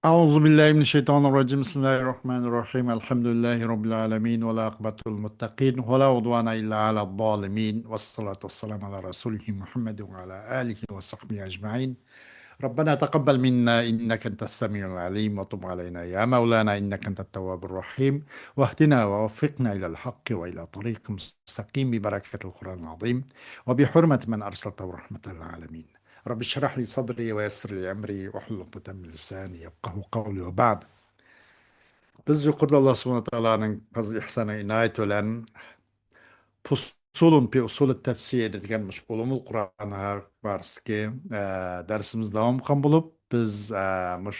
Euzubillahimineşşeytanirracim. Bismillahirrahmanirrahim. Elhamdülillahi Rabbil alemin. Ve la akbatul muttaqin. Ve la udvana illa ala zalimin. Ve salatu vesselamu ala Resulihi Muhammedin ve ala alihi ve sahbihi ecma'in. Rabbena teqabbel minna inneke entes semi'ul alim ve tub aleyna ya Mevlana inneke entet tevvabur rahim ve ehdina ve veffikna ila'l hakki ve ila tariqin müstakim bi berekatil Kur'anil azim ve bi hurmeti men erseltehu rahmetel alemin. رب اشرح لي صدري ويسر لي أمري واحلل عقدة من لساني يفقهوا قولي وبعد. Biz yuqorida Alloh subhanahu va taoloning fazl ihsoni inoyat bilan Fusulun fi usul tefsir degan ulumul Qur'on barski darsimiz davom qilgan bo'lib biz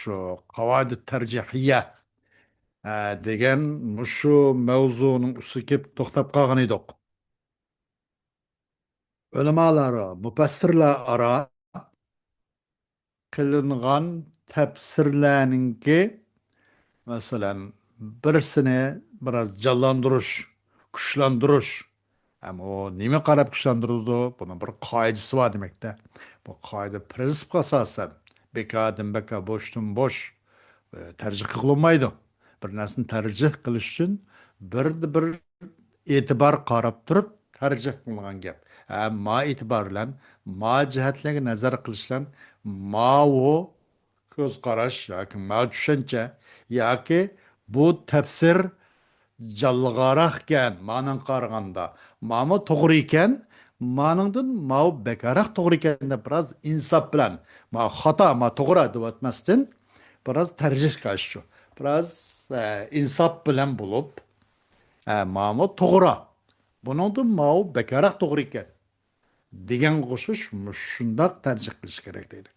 shu qavoid tarjihiyya degan shu mavzuning ustiga kelib to'xtab qolgan edik. Ulamolar, mufassirlar aro qilingan tafsirlarninki masalan birisini biraz canlandırış, güçlendiriş. Ama o nime qarab güçlendirildi? Bunun bir qoidasi var demekte. Bu qoida prinsip asasen bekadan beka boştun boş tercih kılınmaydı. Bir narsani tercih qilish uchun bir e'tibor qarab turib tercih qilingan gap. Ma e'tibor bilan, ma jihatlarga nazar qilish bilan ma o ko'z qarash yoki ma tushuncha yoki bu tafsir jallig'aroq ekan ma'nan qaraganda ma'mu to'g'ri ekan ma'ningdan mau bekaraq to'g'ri ekan deb biroz insof bilan ma xato ma to'g'ri deb o'tmasdan biroz tarjih qilish shu biroz insof bilan bo'lib ma'mu to'g'ri buningdan mau bekaraq to'g'ri ekan degan qo'shish shundoq tarjih qilish kerak deydi.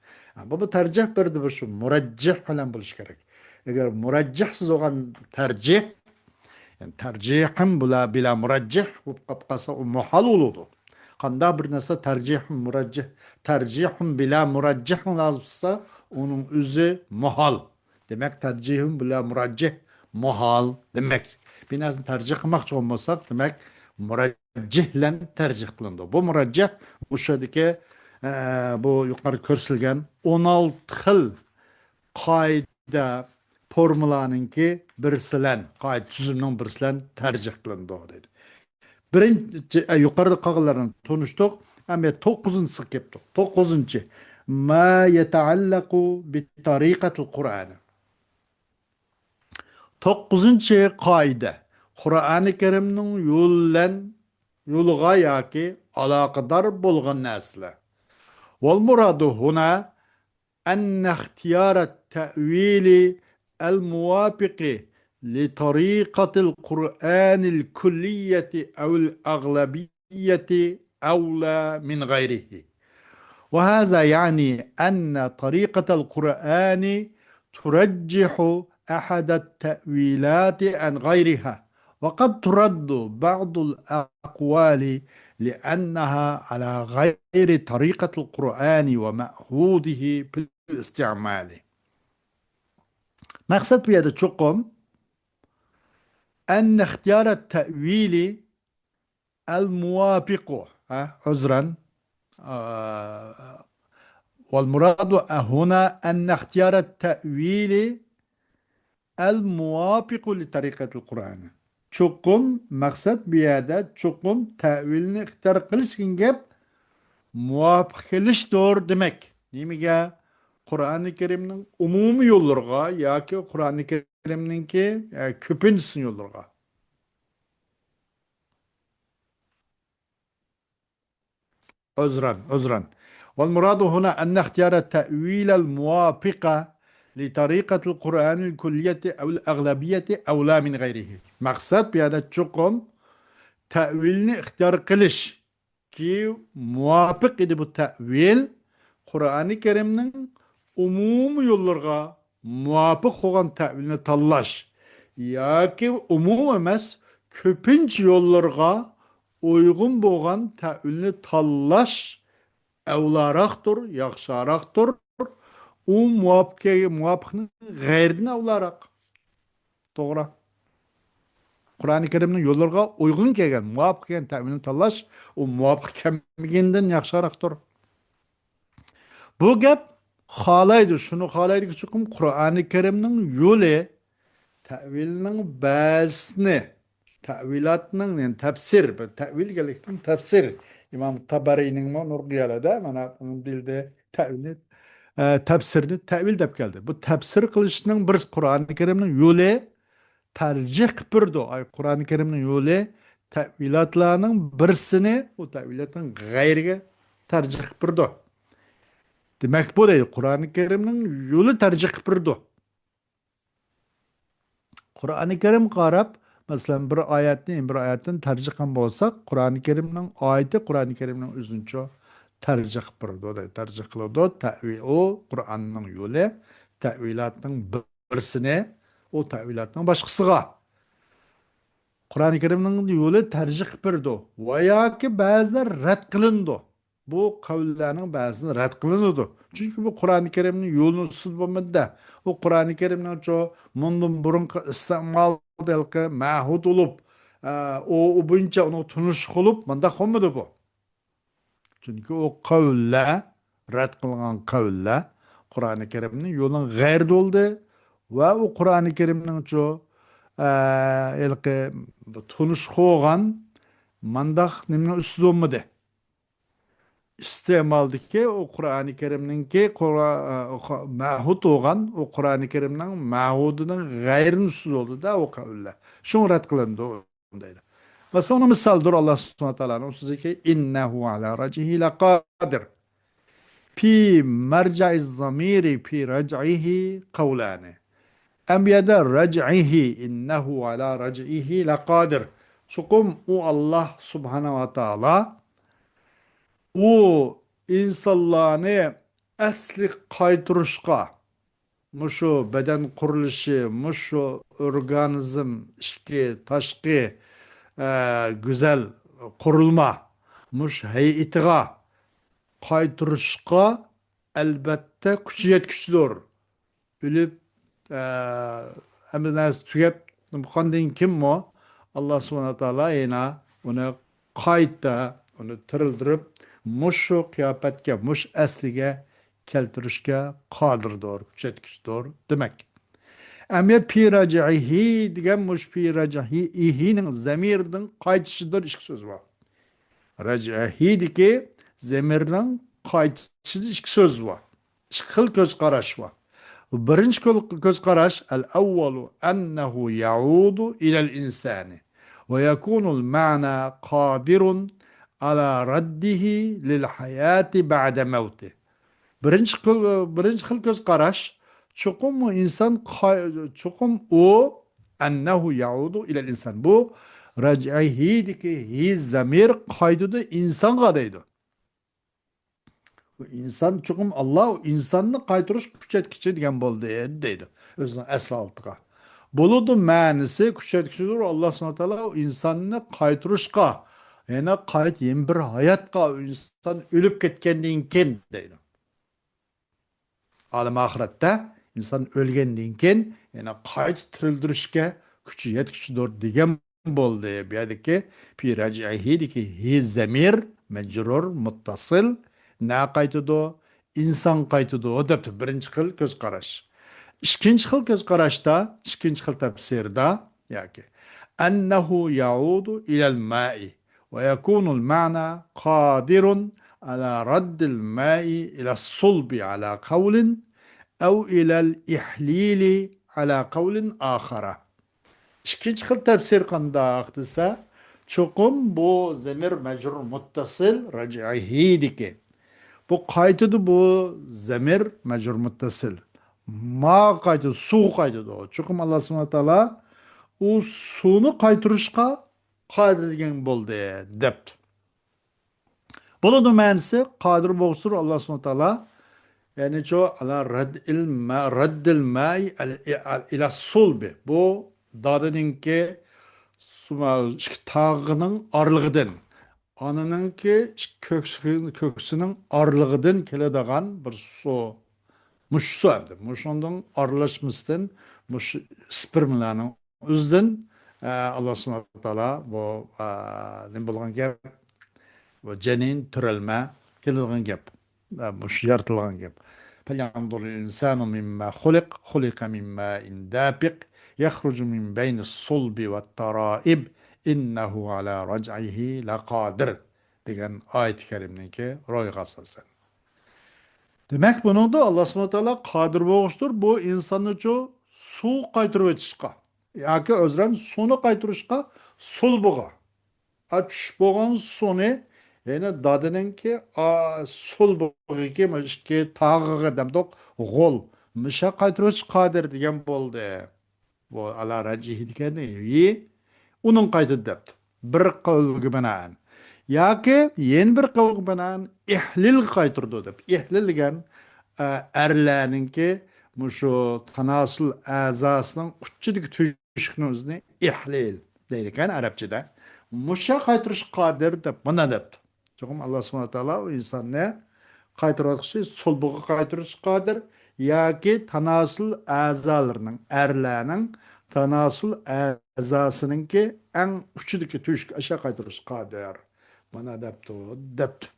Bu tarjih bir shu murajjih bilan bo'lishi kerak. Agar murajjihsiz bo'lgan tarjih, yani tarjihim bila murajjih bo'lib qolib qolsa u muhol bo'ladi. Qanday bir narsa tarjihim murajjih, tarjihim bila murajjih lozim bo'lsa, uning o'zi muhol. Demak, tarjihim bila murajjih muhol demak. Bir narsani tarjih qilmoqchi bo'lsak, demak murajjih bilan tarjih qilindi. Bu murajjih o'shadagi bu yuqori ko'rsatilgan 16 xil qoida formulaninki birisilan qoida tuzumning birisilan tarjih qilindi deydi. Birinchi yuqorida qolganlarni tunishdik, amma 9-si kelibdi. 9-chi ma yataallaqu bi tariqatil Qur'an. 9-chi qoida Qur'oni Karimning yo'lga yoki aloqador bo'lgan narsalar. Vel muradu huna أن اختيار التأويل الموافق لطريقة القرآن الكلية أو الأغلبية أولى من غيره. وهذا يعني أن طريقة القرآن ترجح أحد التأويلات عن غيرها، وقد ترد بعض الأقوال لأنها على غير طريقة القرآن ومعهوده في الاستعمال. مقصد بهذا تشقم أن اختيار التأويل الموافق عذرا والمراد هنا أن اختيار التأويل الموافق لطريقة القرآن. Çokum maksat bir yerde çokum tevilini ihtar kılışkın gep muvaffak kılış doğru demek. Niye Kur'an-ı Kerim'nin umumi yollarga ya ki Kur'an-ı Kerim'nin ki köpüncüsün yollarga. Özran. Vel muradu huna enne ihtiyara te'vilel muvafika لطريقة القرآن الكلية أو الأغلبية أولى من غيره. مقصد بهذا تشوكم تأويلني اختيار قلش كي موافق إدي bu تأويل Kur'an-ı Kerim'nin umum yollarga muvafiq olan tevilini tallaş. Ya ki umum emas köpünç yollarga uygun boğan tevilini tallaş evlaraqdır, yaxşaraqdır. O muvafiqning g'ayridan avlaroq. To'g'ri. Qur'oni Karimning yo'llariga uyg'un kelgan, muvofiq kelgan ta'minni tanlash, u muvofiq kelmagandan yaxshiroqdir. Bu gap Halaydı, şunu halaydı ki çıkım Kur'an-ı Kerim'nin yolu tevilinin bazısını tevilatının yani tefsir, tevil geliktim tefsir. İmam Tabari'nin mi Nurgiyala'da mana onun dilde tevil tefsirini tevil dep geldi. Bu tefsir kılışının bir Kur'an-ı Kerim'nin yolu tercih kıpırdı. Ay Kur'an-ı Kerim'nin yolu tevilatlarının birisini o tevilatın gayrige tercih kıpırdı. Demek bu değil. Kur'an-ı Kerim'nin yolu tercih kıpırdı. Kur'an-ı Kerim qarab, mesela bir ayetini tercih qilgan bo'lsak, Qur'oni Kerimning oyati Qur'oni Kerimning o'zincha tercih qiladi, tercih qiladi. Ta'vil o Qur'onning yo'li, ta'vilatning birsini o ta'vilatning boshqasiga. Qur'oni Kerimning yo'li tarjih qilindi va yoki ba'zilar rad qilindi. Bu qavllarning ba'zisi rad qilinadi. Chunki bu Qur'oni Kerimning yo'lini usul bo'lmadi. U Qur'oni Kerimning cho mundan burunqi iste'mol delqi ma'hud bo'lib, o bo'yicha uni tunish qilib, menda qolmadi bu. Chunki o qavllar rad qilingan qavllar Qur'oni Kerimning yo'lini g'ayr bo'ldi va u Qur'oni Kerimning cho ilqi tunish qo'ygan mandaq nimni uslubmidi iste'moldiki u Qur'oni Kerimninki ma'hud bo'lgan u Qur'oni Kerimning ma'hudining g'ayri usulida o qavllar shuni rad qilindi deydi. Mesela ona misaldır Allah subhanahu wa ta'ala. O size innehu ala racihi laqadir. Pi merca'i zamiri pi rac'ihi kavlani. Enbiyada rac'ihi innehu ala rac'ihi laqadir. Çukum o Allah subhanahu wa ta'ala o insanlarını asli qaytırışqa muşu beden kuruluşu, muşu organizm, işki, taşki, güzel kurulma, muş heyetiga qaytırışqa elbette küçü yetkisidir. Ölüp emrinaz tügep qandan kim o? Allah subhanahu wa ta'ala yine onu qayta, onu tirildirip muşu kıyafetke, muş asliga keltirishga qodirdir, kuchaytkisidir demek. Ama piracihi degan mush piracihining zamirning qaytishidir ikki so'z bor. Rajahidiki zamirning qaytishida ikki so'z bor. Ikki xil ko'z qarash bor. Birinchi ko'z qarash al-awwalu annahu yaudu ila al-insani va yakunu al-ma'na qadirun ala raddihi lil hayati ba'da mawti. Birinchi xil ko'z qarash chuqum inson chuqum u annahu yaudu ila inson bu raj'ihidiki hi zamir qaydida insonga deydi. Bu inson chuqum Alloh insonni qaytirish kuchaytkichi degan bo'ldi deydi o'zining asl oltiga. Bo'ludi ma'nisi kuchaytkichidir Alloh subhanahu va taolo insonni qaytirishga yana qayt yen bir hayotga inson o'lib ketgandan keyin deydi. Alam ahiretde insan ölgenden keyin yani qayta tirildirishga kuchi yetkisidir degan bo'ldi. Bu yerdagi pirajihidiki hi zamir majrur muttasil na qaytidi inson qaytidi debdi birinchi xil ko'z qarash. Ikkinchi xil ko'z qarashda, ikkinchi xil tafsirda yoki annahu yaudu ilal ma'i va yakunu al-ma'na qadirun ala raddil ma'i ila sulbi ala qawlin أو إلى الإحليل على قول آخر. İkinci xil tefsir qandaq desa, çoqum bu zemir mecrur muttasıl racihidiki. Bu qaytıdı bu zemir mecrur muttasıl. Ma qaytıdı, su qaytıdı o. Çoqum Allah subhanahu wa ta'ala o sunu qaytırışqa qadir degan bo'ldi debdi. Bunun ma'nosi qodir bo'lsin Allah subhanahu wa ta'ala yani çoğu ala raddil ma'i ila sulbi. Bu dadınınki tağının arlığıdın. Anınınki köksünün arlığıdın kelediğen bir su. Muş su hem de. Muş ondan arlaşmıştın. Muş spermlerinin üzdün. Allah subhanahu wa ta'ala bu ne bulgan gep. Bu cenin türelme kelediğen gep. Muş yaratılgan gep. فلينظر الإنسان مما خلق من ماء دافق يخرج من بين الصلب والترائب إنه على رجعه لقادر degan ayet-i kerimniki ro'yga asosan. Demek buningda Alloh subhanahu va taolo qodir bo'lishdir bu insonni uchun suv qaytarib o'tishga yoki o'zran suvni qaytarishga sulbug'a tushib bo'lgan suvni yana dadininki sulbug'iga ishki tag'iga demdoq g'o'l misha qaytirish qodir degan bo'ldi. Bu ala rajihi degani uning qaytib debdi. Bir qavlga binoan yoki yana bir qavlga binoan ihlil qaytirdi deb. Ihlil degan erlarninki mushu tanasul a'zosining uchidagi tuyushni o'zini ihlil deydi ekan arabchada. Musha qaytirish qodir deb mana debdi. Çünkü Allah subhanahu wa taala o insonni qaytaruvchi sulbug'a qaytirish qodir yoki tanasul a'zolarining erlarning tanasul a'zosiningki eng uchidagi tuyushga asha qaytirish qodir. Mana debdi.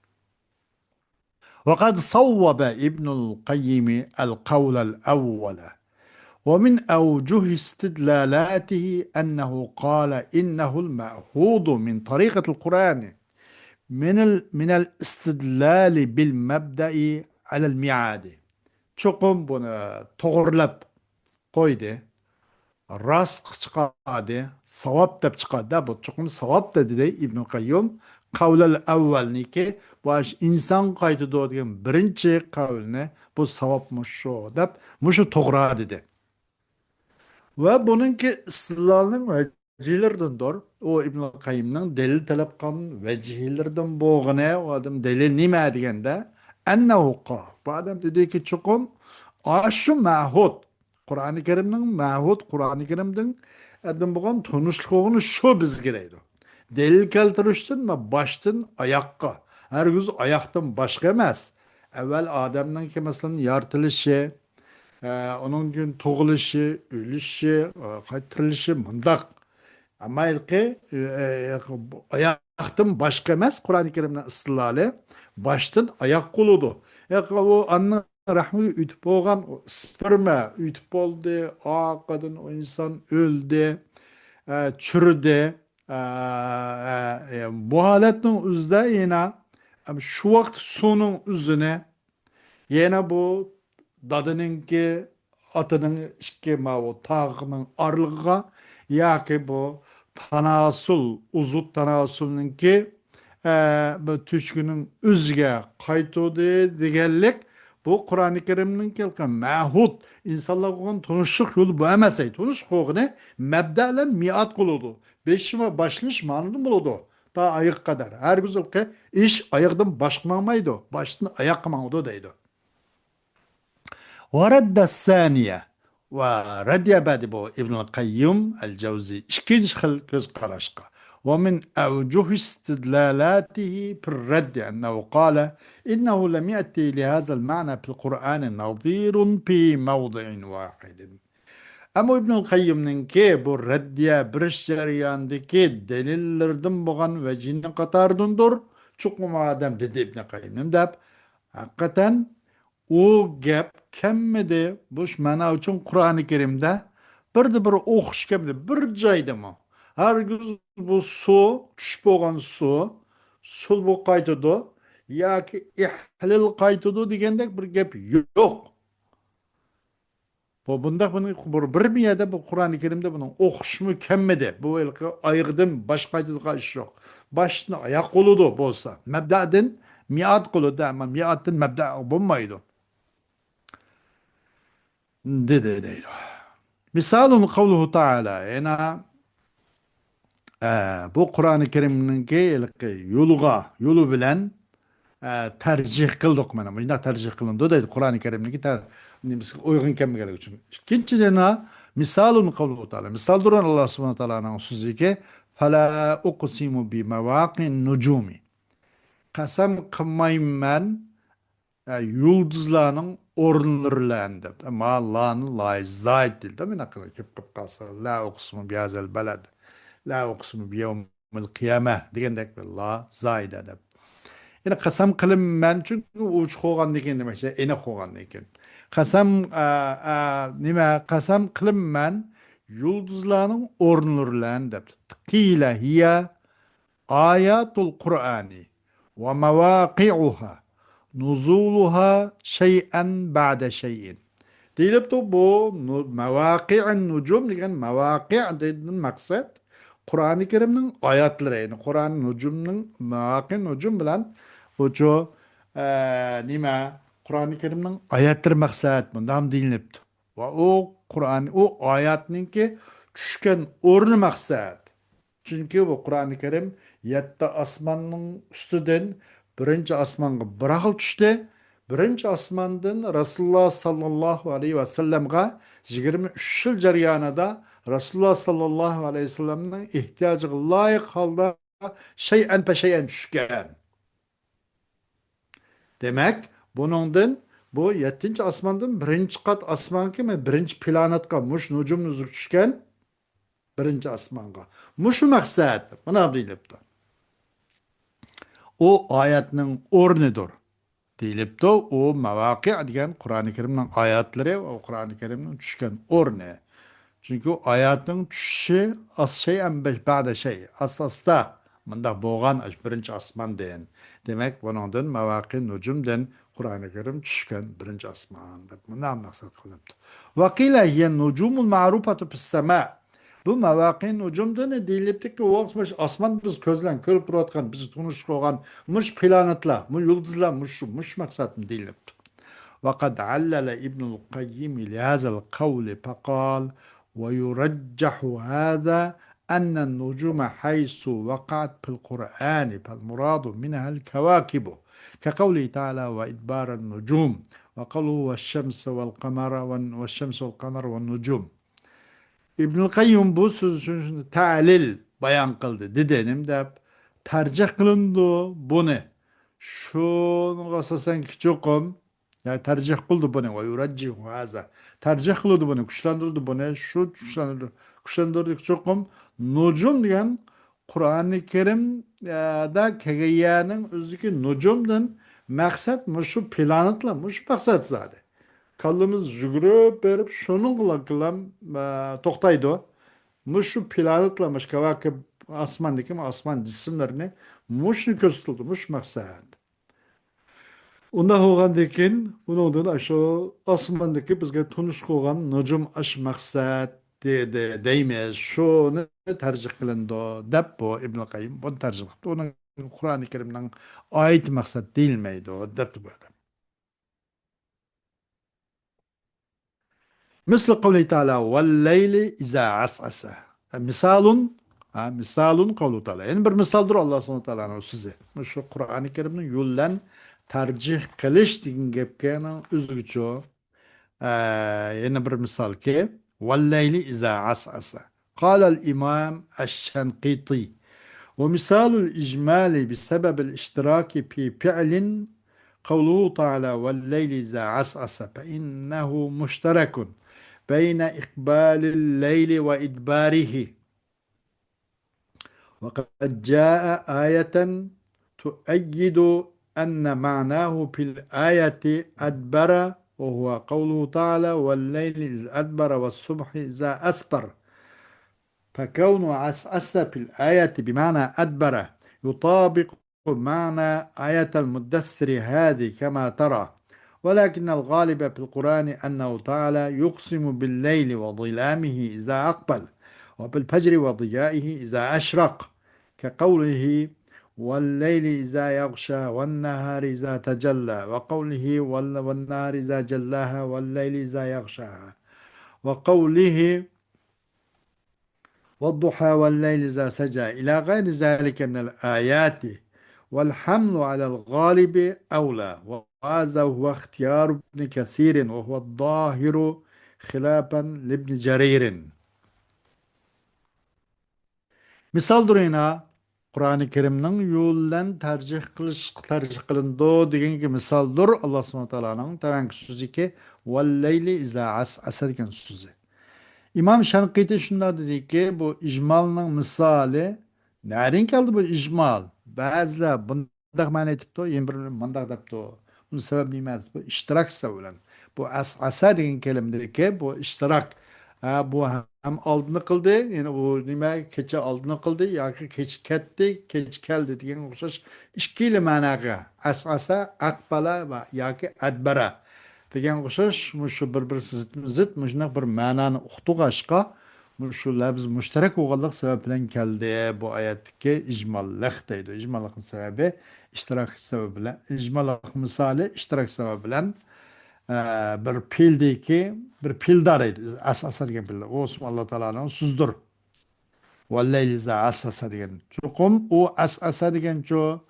وقد صوب ابن القيم القول الأول ومن أوجه استدلالاته أنه قال إنه المأخوذ من طريقة القرآن من الاستدلال بالمبدأ على الميعاد. Çokum bunu toğırlap koydu. Rast çıkardı. Savap da çıkardı. Bu çokum savap da dedi İbn-i Kayyum. Kavlel evvelniki bu insan kaydı doğduğun birinci kavline bu savapmış şu deyip muşu toğra dedi. Ve bununki istilalının vecihlerden doğru. O İbn-i Kayyum'dan delil talep kılan vecihlerden boğuna o adam delil nime degende ennehu qâ. Bu adam dedi ki çokum aşı mahud. Kur'an-ı Kerim'nin mahud, Kur'an-ı Kerim'den adam buğan tunuşluk oğunu şu biz gireydi. Delil keltiriştin mi baştan ayakka. Herkes ayaktan başka emez. Evvel Adem'den ki mesela yaratılışı, onun gün toğuluşu, ölüşü, qaytırılışı mındak. Ama ilki ayaktan başka emez Kur'an-ı Kerim'den ıstılali. Baştan ayak kuludu. O anın rahmi ütüp olgan sperma ütüp oldu. O kadın o insan öldü, çürüdü. Bu haletin üzde yine şu vakt sonun üzerine yine bu dadınınki atının işki o tağının arlığa ya ki bu tanasul uzut tanasulunki bu tüşkünün üzge kaytudu digellik bu Kur'an-ı Kerim'nin kelken mahud insanlar koğun tunuşluk yolu bu emesey tunuşluk koğunu mebdelen miat kuludu. Beşime başlış manını buludu. Daha ayık kadar. Her güzel ki iş ayaktan başkmamaydı. Baştan ayak kımaydı deydi. ورد الثانية ورد بعد بو ابن القيم الجوزي إشكينش خل كز قراشقة ومن أوجه استدلالاته في الرد أنه قال إنه لم يأتي لهذا المعنى في القرآن نظير في موضع واحد. Ama İbnül Kayyım'ınki bu reddiye bir jarayandaki delillerden boğan vecihinin katardındır. Çokum adam dedi İbnül Kayyım'ın deyip. Hakikaten o gap kemmedi bu mana için Kur'an-ı Kerim'de bir okuş kemmedi bir caydı mı? Herkes bu su, tuş boğan su, sul bu kaytıdı, ya ki ihlil kaytıdı degende bir gap yok. Bunda bunu bir miyede bu Kur'an-ı Kerim'de bunun okuşmu kemmedi. Bu ilki ayıqdın başka iş yok. Başına ayak koludu bolsa. Mebda'dın miat koludu ama miatın mebda bulmaydı. Dedi. Misalun kavluhu ta'ala. Yani bu Kur'an-ı Kerim'nin ilki yolu bilen tercih kıldık mana. Bunda tercih kılındı deydi Kur'an-ı Kerim'deki uygun kemme gerek için. İkinciden misalun kavluhu ta'ala. Misal duran Allah subhanahu ta'ala'nın sözü ki فَلَا اُقْسِمُ بِمَوَاقِ النُّجُومِ Kasam kılmayım ben yıldızlarının orunlarında. Ama Allah'ın lâhi zâid değil. Değil mi? Nakıl kıp kalsa. La uqsimu bihazel beled. La uqsimu biyevmil kıyame. Degендek Allah zâid edip. Yani kasam kılım ben çünkü uç koğan degen demek. Ene koğan degen. Qasam nima qasam qilinman yulduzlarning o'rnlaridan debdi. Qila hiya ayatul Qur'ani ve mevaqi'uha nuzuluha şey'en ba'de şey'in. Deyilip de bu mevaki'in nucum degan mevaki' dediğin maksat Kur'an-ı Kerim'nin ayetleri. Yani Kur'an nucumның mevaki nucum bilen oço nima Kur'an-ı Kerim'nin ayetleri maksat bundan deyilipti. Ve o Kur'an o ayetninki tushgan o'rni maqsad. Çünkü bu Kur'an-ı Kerim yetti asmanның üstüden birinci asmanga bir xil tushdi. Birinci asmandan Resulullah sallallahu aleyhi ve sellem'ga 23 yıl jarayonida Resulullah sallallahu aleyhi ve sellem'nin ihtiyacıga layık halda şeyen peşeyen tushgan. Demek bunundan bu 7. asmandan birinci kat asman kimi birinci planetga mush nujum nuzuk tushgan birinci asmanga. Mushu maqsad. Buna deyilibdi. O ayetning o'rnidir. Deyilibdi. O mavaqi degan Qur'oni Karimning oyatlari va Qur'oni Karimning tushgan o'rni. Chunki oyatning tushishi as shay'an ba'da shay. Asosda bunda bo'lgan birinchi osmon degan. Demak, buningdan mavaqi nujumdan Qur'oni Karim tushgan birinchi osmon deb bundan maqsad qilibdi. Vaqila hiya nujumul ma'rufatu fis sama. Bu mavaqi nujumdan deyilibdiki, u osmon biz ko'zlan ko'rib turayotgan, biz tunish qilgan mush planetlar, mu yulduzlar, mush maqsadni deyilibdi. وقد علل ابن القيم لهذا القول فقال ويرجح هذا أن النجوم حيث وقعت في القرآن فالمراد منها الكواكب كقوله تعالى وإدبار النجوم وقوله والشمس والقمر والشمس والقمر والنجوم. İbnül Kayyum bu sözünü talil bayan kıldı. Dedenim de tercih kılındı bunu. Şunu asasen küçükum. Yani tercih kıldı bunu. Ve yuraccihu haza. Tercih kıldı bunu. Kuşlandırdı bunu. Şu kuşlandırdı. Kuşlandırdı küçükum. Nucum diyen Kur'an-ı Kerim'de kegeyanın özüki nucumdan maksat şu planetla muş maksat zaten. Kallımız jügürüp berip şunun kılam toktaydı. Muşu planetlamış kavakib asmandaki asman cisimlerini muşu köstüldü, muş maksat. Onda hoğan dekin, bunun da aşağı asmandaki bizge tunuş koğan nücum aş maksat deymeyiz. Şunu tercih kılındı. Dep bu İbn-i Kayyum bunu tercih kıldı. Onun Kur'an-ı Kerim'den ait maksat değilmeydi o. Dep böyle. مثل قوله تعالى والليل إذا عسعس مثال مثال قوله تعالى yani bir misaldır Allah subhanahu teala'nın size. Şu Kur'an-ı Kerim'in yollan tercih kılış degan gapga o'zgacha yana bir misal ki والليل إذا عسعس قال الإمام الشنقيطي ومثال الإجمال بسبب الاشتراك في فعل قوله تعالى والليل إذا عسعس فإنه مشترك بين إقبال الليل وإدباره وقد جاء آية تؤيد أن معناه في الآية أدبر وهو قوله تعالى والليل إذ أدبر والصبح إذا أسبر فكون عسعس في الآية بمعنى أدبر يطابق معنى آية المدثر هذه كما ترى ولكن الغالب في القرآن أنه تعالى يقسم بالليل وظلامه إذا أقبل وبالفجر وضيائه إذا أشرق كقوله والليل إذا يغشى والنهار إذا تجلى وقوله والنهار إذا جلاها والليل إذا يغشاها وقوله والضحى والليل إذا سجى إلى غير ذلك من الآيات والحمل على الغالب أولى وهذا هو اختيار ابن كثير وهو الظاهر خلافا لابن جرير. Misal duruyna Kur'an-ı Kerim'nin yollan tercih kılındı degan ki misaldır Allah subhanahu wa ta'ala'nın tavanki sözü ki velleyli iza as'a degan sözü. İmam Şankiti şunda dedi ki bu icmalның misali nereden geldi bu icmal? Bazılar bundak ma'na etipti, yen bir mundaq depti. Bunun sebebi emas, bu iştirak bilan. Bu as'asa degan kelimedeki bu iştirak. Bu hem aldını kıldı, yani bu nima kecha aldını kıldı, yoki kech ketdi, kech keldi degan o'xshash ikki ma'noga as'asa, aqbala va yoki adbara degan o'xshash shu bir zid shunaqa bir ma'noni uqtig'ashqa shu labz mushtarak bo'lganlik sabab bilan keldi bu oyatdagi ijmolliq deydi. Ijmolliqning sababi ishtirok sababi bilan, ijmolliq misoli ishtirok sababi bilan bir fe'ldeki bir fe'ldar edi. Asasa degan fe'l. O Alloh taoloning so'zidir. Vallayli za asasa degan. Chuqum u asasa degan cho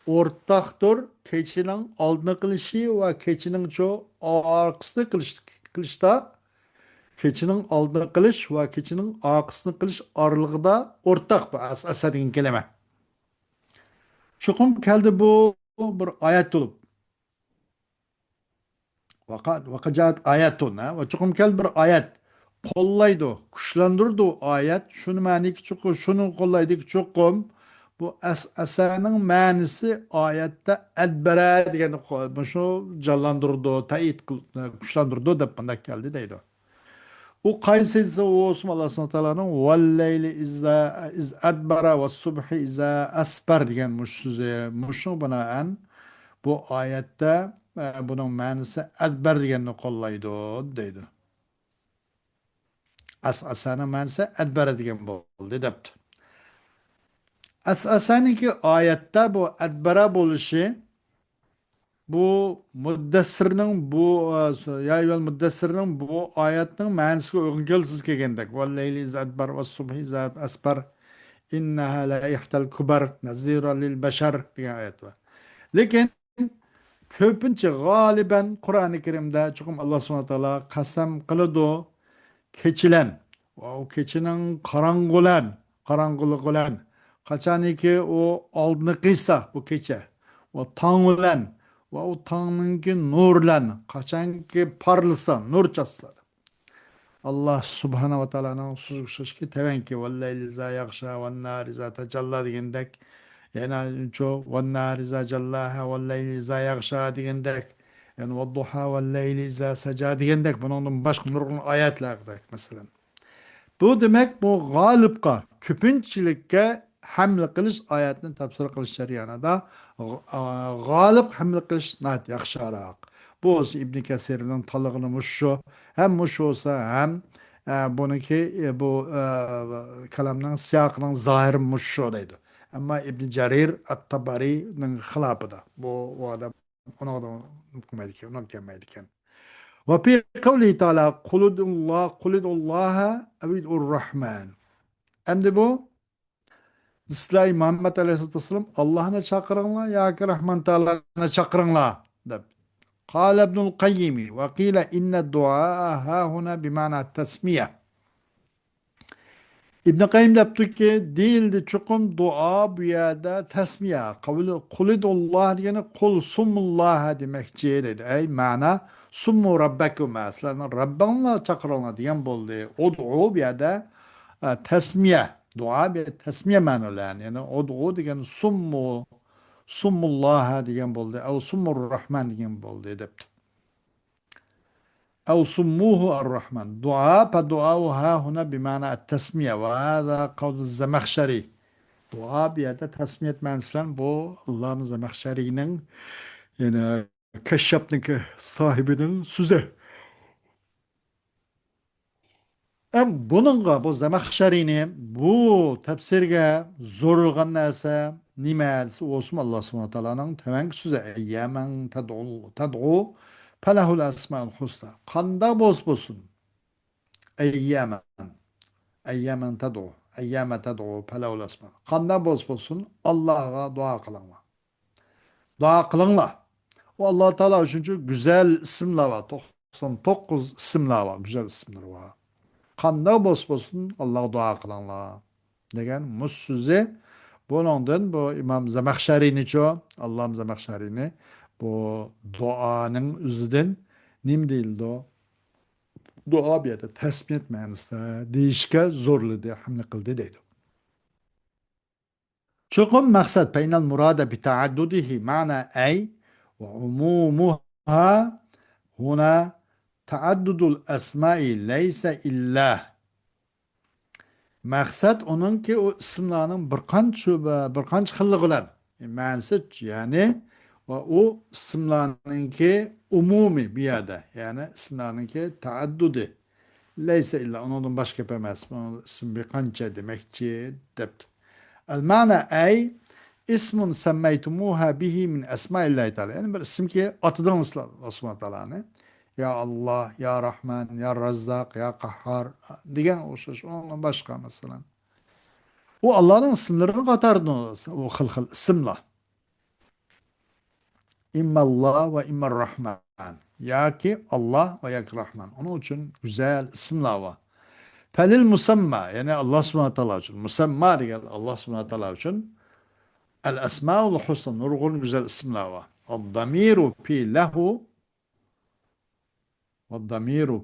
o'rtaqdir kechining oldini qilishi va kechining cho orqasini qilishda keçinin oldini qilish va keçinin orqasini qilish oralig'ida o'rtaq bu asasa degan kelima. Chuqum keldi bu bir oyat bo'lib. Vaqajat oyatun va chuqum keldi bir oyat. Qo'llaydi, kuchlantirdi oyat. Shuni ma'niki chuqum, shuni qo'llaydi chuqum. Bu asaning ma'nisi oyatda adbara degan shu jonlantirdi, ta'yid kuchlantirdi deb bunday keldi deydi. O kaysıysa o Osman Allah subhanahu teala'nın velleyli iz adbara ve subhi iza asper degan mush so'zi mushun binoan bu oyatda bunun ma'nosi adbar deganni qo'llaydi deydi. As'asani ma'nosi adbara degan bo'ldi debdi. As'asaniki oyatda bu adbara bo'lishi bu Muddessir'nin bu ya yol Muddessir'nin bu ayetinin ma'nosiga uygun kelsiz kelgandek. Valleyli iz adbar ve subhi iz asbar innaha la ihtal kubar nazira lil bashar degan oyat var. Lekin ko'pincha g'oliban Qur'oni Karimda chuqum Alloh subhanahu va taolo qasam qiladi kechilan va u kechining qorong'ulik bilan qachoniki u oldini qiysa bu kecha va tong bilan va u tongninki nur bilan qachonki parlasa nur chassa Alloh subhanahu va taoloning so'zishki tevanki vallayli za yaxsha van nari za tajalla degandek yana cho van nari za jallaha vallayli za yaxsha degandek yani vadduha vallayli za saja degandek bundan boshqa nurg'un oyatlarda masalan. Bu demek bu g'olibga, ko'pinchilikka hamla qilish oyatni tafsir qilish jarayonida g'olib hamla qilish nat yaxshiroq. Bu o'zi Ibn Kasirning talig'ini mushu, ham mushu bo'lsa ham buniki bu kalamning siyoqining zohiri mushu deydi. Ammo Ibn Jarir at-Tabarining xilofida. Bu odam uni o'qimaydi ekan, uni kelmaydi ekan. وفي قوله تعالى قل ادعوا الله أو ادعوا الرحمن. Endi bu sizlar Muhammed Aleyhisselatü Vesselam Allah'ına çakırınlar ya ki Rahman Teala'na çakırınlar deb. قال ابن القيم وقيل إن الدعاء ها هنا بمعنى التسمية. İbn Kayyim depti ki değildi çukum dua bu yerde tesmiye. Kulidullah diyene kul sumullah demekçi dedi. Ey mana summu rabbekum aslan Rabbanla çakırılma diyen boldu. O dua bir yerde tesmiye. Dua bir tesmiye manalan. Yani o dua diyen summullah diyen boldu. Ev summur rahman diyen boldu depti. أو سموه الرحمن دعاء فالدعاء ها هنا بمعنى التسمية وهذا قول الزمخشري دعاء بيده تسمية معنسلان بو الله الزمخشري'nin yani keşşaptaki sahibinin sözü. Bununla bu Zemahşeri'ni bu tefsirge zorulgan neyse nimesi olsun Allah subhanahu wa ta'ala'nın temenki sözü eyyemen tad'u felehul esma'ul husna. Kanda boz bulsun. Eyyemen. Eyyemen tad'u. Eyyeme tad'u felehul esma. Kanda boz bulsun. Allah'a dua kılınla. Dua kılınla. O Allah Teala üçüncü güzel isimler var. 99 isimler var. Güzel isimler var. Kanda boz bulsun. Allah'a dua kılınla. Degen mussüze. Bunundan bu İmam Zemahşeri'ni ço. Allah'ım Zemahşeri'ni. Bu duanın üzüden nim değildi o. Dua bir yerde tesbih etmeyinizde değişke zorlu diye hamle kıldı deydi. Çukum maksat peynel murada bi taaddudihi mana ey ve umumuha huna taaddudul esmai leyse illah. Maksat onun ki o isimlarning bir qancha xilligilar. Ma'nisi ya'ni va u ismlarninki umumiy bu yerda, ya'ni ismlarninki taaddudi. Leysa illa ondan başka gap emas. Bu ism bir qancha demakchi debdi. El ma'na ay ismun semmeytumuha bihi min esmaillahi teala. Yani bir isim ki atıdan Allah subhanahu teala'nı. Ya Allah, Ya Rahman, Ya Razzak, Ya Kahhar degan o'xshash ondan başka mesela. O Allah'ın isimlerini katardı o xil isimler. İmmallah ve immar Rahman. Ya ki Allah ve ya ki Rahman. Onun için güzel isimler var. Felil musamma yani Allah subhanahu teala için. Musamma diye Allah subhanahu teala için. El esmaul husna. Nurgun güzel isimler var. Damiru fi lehu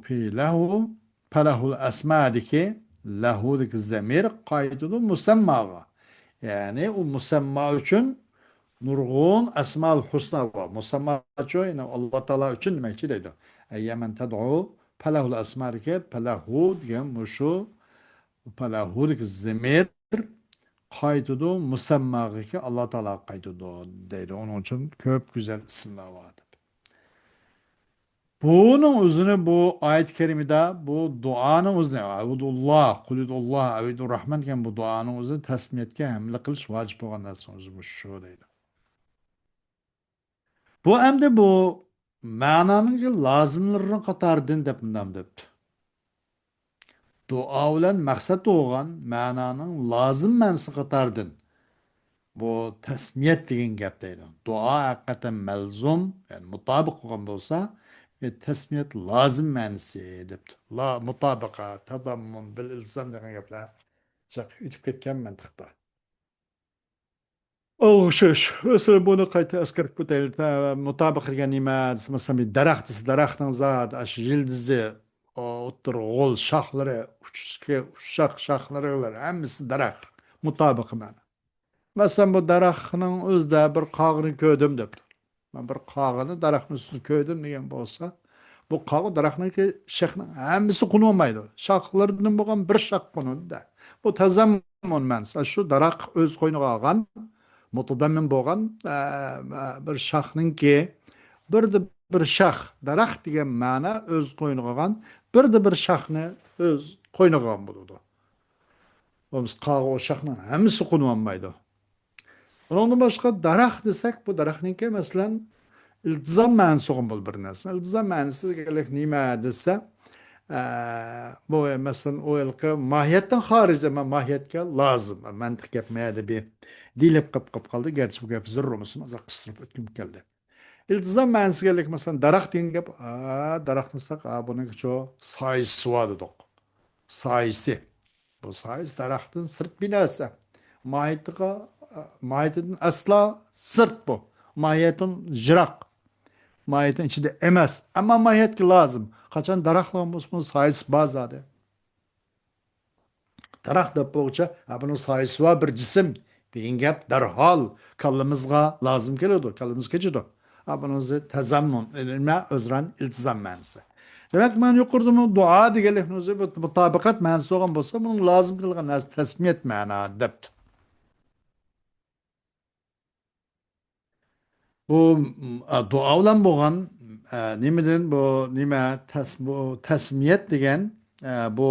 fi lehu felehul esmadiki lehudiki zemir kaydudu musamma var. Yani o musamma için nurgun esmaul husna var. Musamma için yani Allah Teala için demekçi deydi. Eyyemen ted'u felehul esmadiki felehu diyen muşu felehudiki zemir kaydudu musamma ki Allah Teala kaydudu deydi. Onun için köp güzel isimler vardı. Bunun üzerine bu ayet-i kerimede bu duanın üzerine Eudullah, Kulidullah, Eudurrahman iken bu duanın üzerine tesmiyetke hamle kılış vacip olan nasıl şu deydi. Bu hem de bu mananın ki lazımlarını katardın depindem depti. Dua olan maksat olan mananın lazım mensi katardın. Bu tesmiyet degan gap deydi. Dua hakikaten melzum, yani mutabık olan bolsa, tesmiyet lazım mensi depti. La mutabaka, tadammun, bil ilzam degan gaplar. Çok ütüp ketken mantıkta. O'xshash. Mesela bunu qayta askarib ko'taylik. Mutabık qilgan nima? Masalan, bir daraxtning zot, ash yildizi, o'ttir g'o'l shoxlari, uchishga ushaq shoxlari ular hammasi daraxt. Mutabık mana. Mesela bu daraxtning o'zida bir qog'ni ko'rdim debdi. Men bir qog'ini daraxtning ustida ko'rdim degan bo'lsa, bu qog' daraxtniki shoxning hammasi qo'nolmaydi. Shoxlaridan bo'lgan bir shox qo'nadi. Bu tazammum mansa shu daraxt o'z qo'yniga olgan, mutadammin bo'lgan bir shoxninki birda bir shox, daraxt degan ma'no o'z qo'yniga olgan, birda bir shoxni o'z qo'yniga olgan bo'ladi. Biz qog' o shoxning hammasi qo'nolmaydi. Ondan başka darak desek bu darakninki mesela iltizam manisi bul bir narsa. İltizam manisi gelek nima dese bu mesela o ilki mahiyetten harici ama mahiyetke lazım. Mantık yapmaya da bir dilip kıp kaldı. Gerçi bu gap zırr olmasın. Azar kıstırıp ötüm geldi. İltizam manisi gelek mesela darak deyin gap. Darak desek bunun çoğu sayısı vardı dok. Sayısı. Bu sayısı daraktın sırt binası. Mahiyetike mahiyetin asla sırt bu. Mahiyetin jirak. Mahiyetin içinde emas. Ama mahiyet ki lazım. Kaçan daraklanmış bunun sayısı bazı. Darak da boğça, bunun sayısı var bir cisim. Deyin gap derhal kallımızga lazım geliyordu. Kallımız geçiyordu. Bunun tezammun, ilme, özren, iltizam manisi. Demek ben yukarıda mı dua diyelim, mutabakat manisi olan bolsa, bunun lazım kılgan tesmiyet mana dept. Bu dua bilan bo'lgan nimadan bu nima bu tasmiyat degan bu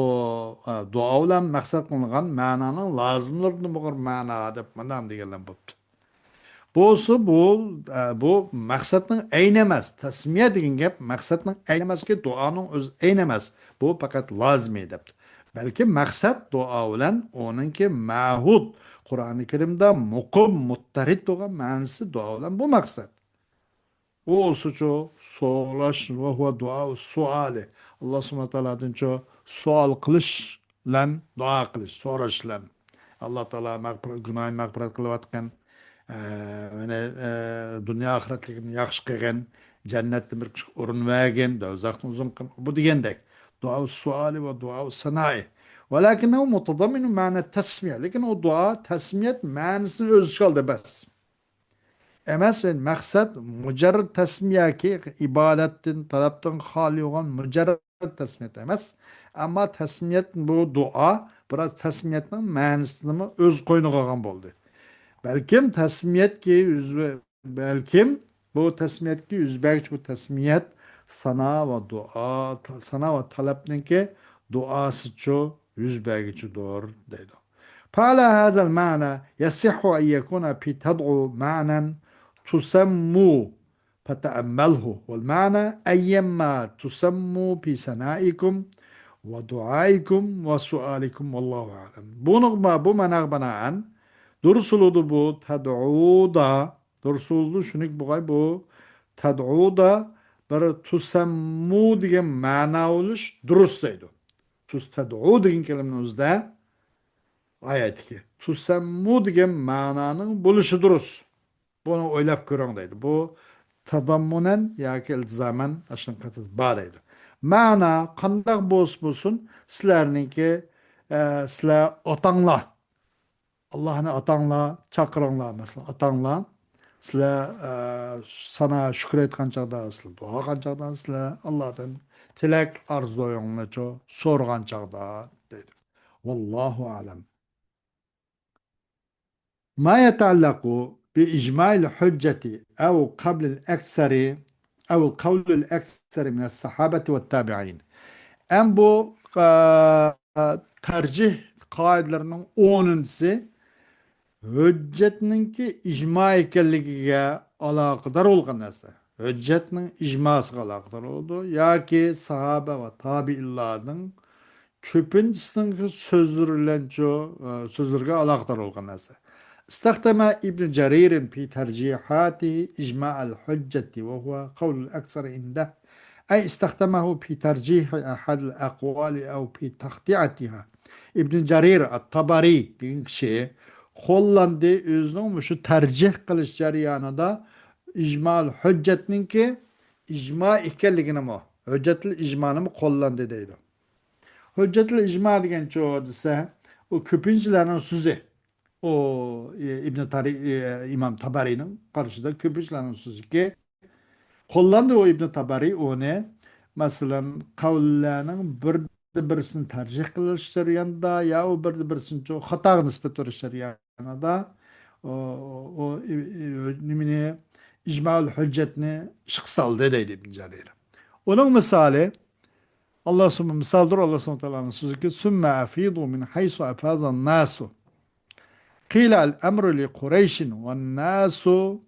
dua bilan maqsad qilingan ma'noning lozimlaridan bo'lgan ma'no deb mana deganlar bo'pti. Bu maqsadning ayni emas. Tasmiya degan gap maqsadning ayni emaski, duoning o'zi ayni emas. Bu faqat lozimiy debdi. Balki maqsad duo bilan oningki ma'hud Qur'oni Karimda muqim muttarid degan ma'nosi duo bilan bu maqsad. O suçu so'rash va huwa duo suali. Alloh subhanahu taolodan cho savol qilish bilan duo qilish, so'rash bilan. Alloh taolo mag'firat gunohini mag'firat qilayotgan, mana dunyo oxiratligini yaxshi qilgan, jannatda bir o'rin bergan, do'zaxni uzun qilgan. Bu degandek duo suali va duo sanai. ولكنه متضمن معنى التسمية لكن o dua tesmiyet manasını öz işgalde bes. emas ve maksat mujarrad tasmiyaki ibadetin talaptan hali olan mujarrad tasmiyet emas. Ama tasmiyet bu dua biraz tasmiyetin ma'nosini o'z qo'yniga olgan bo'ldi. Belkim tasmiyetki yüzbe belkim bu tasmiyetki yüzbekçi bu tasmiyet sana ve dua sana ve talepninki duası ço yüzbekçi doğru dedi. فعلى هذا المعنى يصح أن يكون في تدعو معنى تسمو فتأمله والمعنى أيما تسموا في ثنائكم ودعائكم وسؤالكم والله أعلم. Bu nokta bu manağbana Dursuludu bu tad'uda dursuludu şunik buğay bu tad'uda bir tusammu degan ma'na oluş durust deydi. Tus tad'u degan kelimenin o'zida ayetki. Tusammu degan ma'naning bo'lishi durust. Buni o'ylab ko'ring deydi. Bu tadammunan yoki iltizoman ashunaqati bor deydi. Ma'na qandoq bo'lsin, sizlarniki sizlar otanglar Allah'ını atanla, çakırınla mesela atanla sizler sana şükür etken çağda sizler, dua etken çağda sizler Allah'tan tilek arzulayınla ço sorgan çağda dedi. Vallahu alem. Ma yeteallaku bi icmail hücceti ev kablil ekseri ev kavlil ekseri min sahabeti ve tabi'in. En bu tercih kaidelerinin 10'uncusu hüccetninki icma ekanligiga aloqador bo'lgan narsa. Hüccetning icmosiga aloqador bo'ldi yoki sahoba va tabiinlarning ko'pinchisining so'zlari bilan so'zlarga aloqador bo'lgan narsa. استخدم ابن جرير في ترجيحاته إجماع الحجة وهو قول الأكثر عنده أي استخدمه في ترجيح أحد الأقوال أو في تخطئتها ابن جرير الطبري شيء Hollanda özünün şu tercih kılış jarayonida icmal hüccetninki icma ekanligini mi? Hüccetli icmani mi qo'llandi deydi. Hüccetli icma degan çoğu desa, o ko'pinchilarning so'zi. O İbn Tari İmam Tabari'nin karşıda ko'pinchilarning so'ziki qo'llandi o İbn Tabari onu masalan qavllarning birisini tercih qilish jarayonida ya o birisini xatoga nisbat berish jarayonida o nimani icmaul hüccetni ishga soldi deydi Ibn Jarir. Onun misali Allah subhanahu misaldir Allah subhanahu taoloning so'ziki summa afidu min haysu afazan nasu qila al amru li qurayshin wan nasu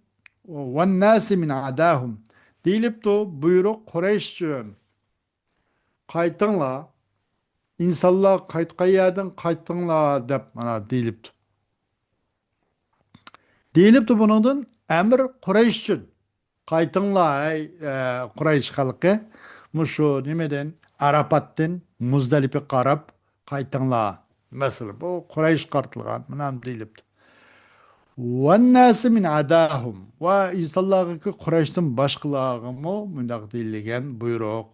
wan nasi min adahum deyilibdi buyruq Quraysh uchun qaytinglar İnsanlar qaytqan qaytinglar deb mana deyilibdi. Deyilibdi buningdan amr Quraysh uchun. Qaytinglar ey Quraysh xalqi mushu nimadan Arafatdan Muzdalifa qarab qaytinglar. Masalan bu Quraysh qartilgan mana deyilibdi. Vannasi min adahum va insonlarga Qurayshdan boshqalarga mundaq deyilgan buyruq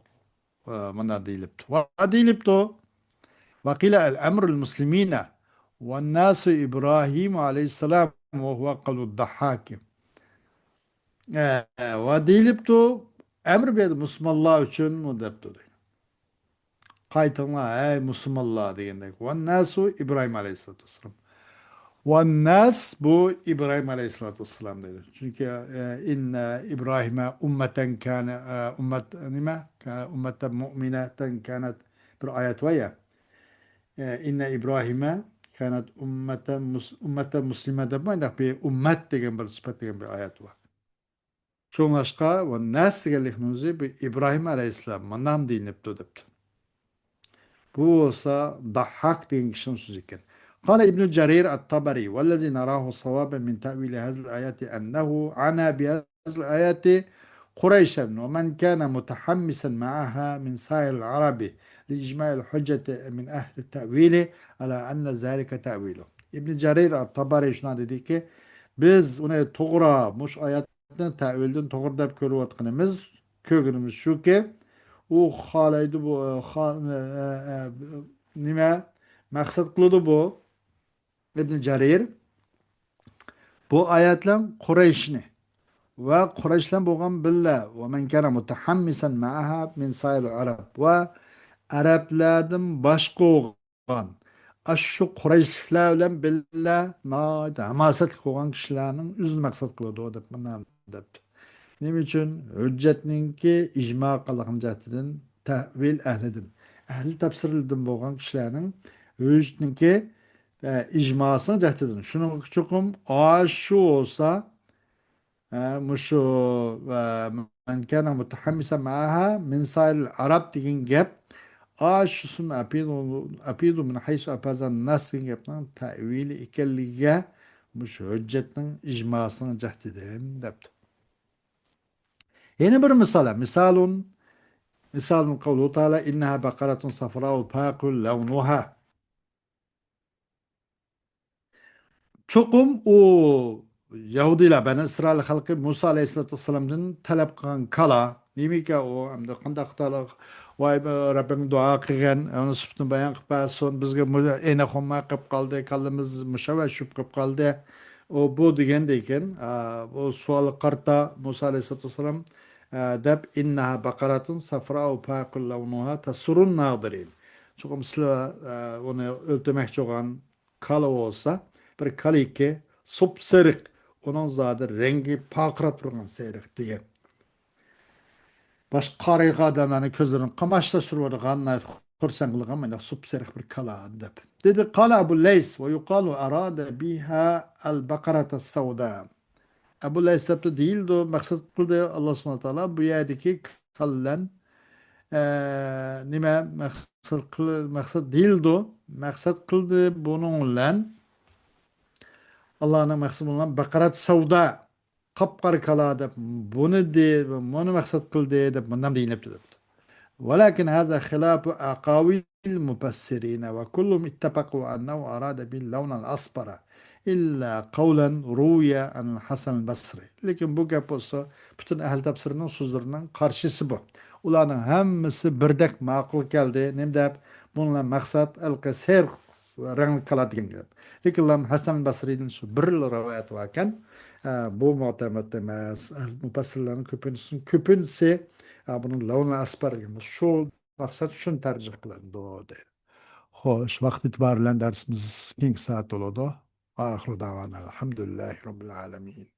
mana deyilibdi. Va deyilibdi وقيل الأمر المسلمين والناس إبراهيم عليه السلام وهو قول الضحاك وديلبتو emir berdi Müslümanlar için mu depti. Qaytınlar ey Müslümanlar degendek. Ve nasu İbrahim Aleyhisselatü Vesselam. Ve nas bu İbrahim Aleyhisselatü Vesselam dedi. Çünkü inne İbrahim'e ummeten kâne ummet nime? Ummeten mu'mineten kânet bir ayet var ya. İnne İbrahim'e kânet ummeten muslime demeyin. Bir ummet degen bir sıfat degen bir ayet var. Çoğunlaşka ve nas degenlikimizi bir İbrahim Aleyhisselam manam deyinip dödüptü. Bu olsa Dahhak deyen kişinin sözü iken. قال ابن جرير الطبري والذي نراه صوابا من تأويل هذه الآيات أنه عنا بهذه الآيات قريشا ومن كان متحمسا معها من سائر العرب لإجماع الحجة من أهل التأويل على أن ذلك تأويله. İbn Jarir at-Tabari şuna dedi ki biz onu to'g'ri mush oyatni tavildan to'g'ri deb ko'rayotganimiz ko'rganimiz shuki u xohlaydi bu nima maqsad qiladi bu İbn Jarir bu oyatlar Qurayshni va Qurayshlar bo'lgan billa va man kana mutahammisan ma'aha min sayl arab va arablardan boshqa bo'lgan shu Qurayshlar bilan billa hamasat qilgan kishilarning o'zini maqsad qiladi deb mana deb. Nima uchun? Hujjatninki ijmo qilgan jihatidan tavil ahlidan. Ahli tafsirlardan bo'lgan kishilarning hujjatninki ijmosini jihatidan. Shuning uchun shu olsa mushu man kana mutahammisan ma'aha min sayl arab degan gap shusini apidu min haysu apazan nas degan gapning tavili ekanligiga mushu hujjatning ijmosini jihatidan debdi. Yeni bir misal. Misalun kavlu Teala inneha bakaratun safra'u fâkul levnuha. Çokum o Yahudiler, Beni İsrail halkı Musa Aleyhisselatü Vesselam'dan talep kılan kala, nimike o, hem de kandak talak, vay be Rabbim dua kıgan, onu sübtün bayan kıpa, son bizge ene khomma kıp kaldı, kallımız müşavve şüp kıp kaldı. O bu diyen deyken, o sual karta Musa Aleyhisselatü Vesselam, deb inneha bakaratun safra'u fâkul levnuha tasurun nâdirin. Çokum sıla onu öldürmek çoğan kala olsa, bir kaliki sapsariq onun zodi rengi paqirab turgan sayriq degan. Boshqa qariq odamlarni ko'zlarini qamashtirib xursand qilgan mana sapsariq bir kala deb. Dedi qala Abu Lays va yuqalu arada biha al-baqarata as-sawda. Abu Lays deb deyildi, maqsad qildi Alloh subhanahu va taolo bu yerdagi kallan nima maqsad deyildi, maqsad qildi buning bilan Allah'ın maqsad olan baqarat savda qapqara kala deb buni de buni maqsad qildi deb bundan deyilibdi debdi. ولكن هذا خلاف أقاويل المفسرين وكلهم اتفقوا أنه أراد باللون الأصفر إلا قولا روي عن الحسن البصري. Lekin bu gap olsa bütün ehl tafsirinin sözlerinin karşısı bu. Ularning hammasi birdek ma'qul keldi. Nima deb bunlar maqsad al-qasir rang qiladigan gap. Lekin ular Hasan Basriyning shu bir rivoyat var ekan, bu mu'tamad emas. Mufassirlarning ko'pincha bunun lavni asbar deganmiz. Shu maqsad shuni tarjih qiladi deydi. Xo'sh, vaqt itibari bilan darsimiz keng soat bo'ladi. Oxiru davona alhamdulillahi robbil alamin.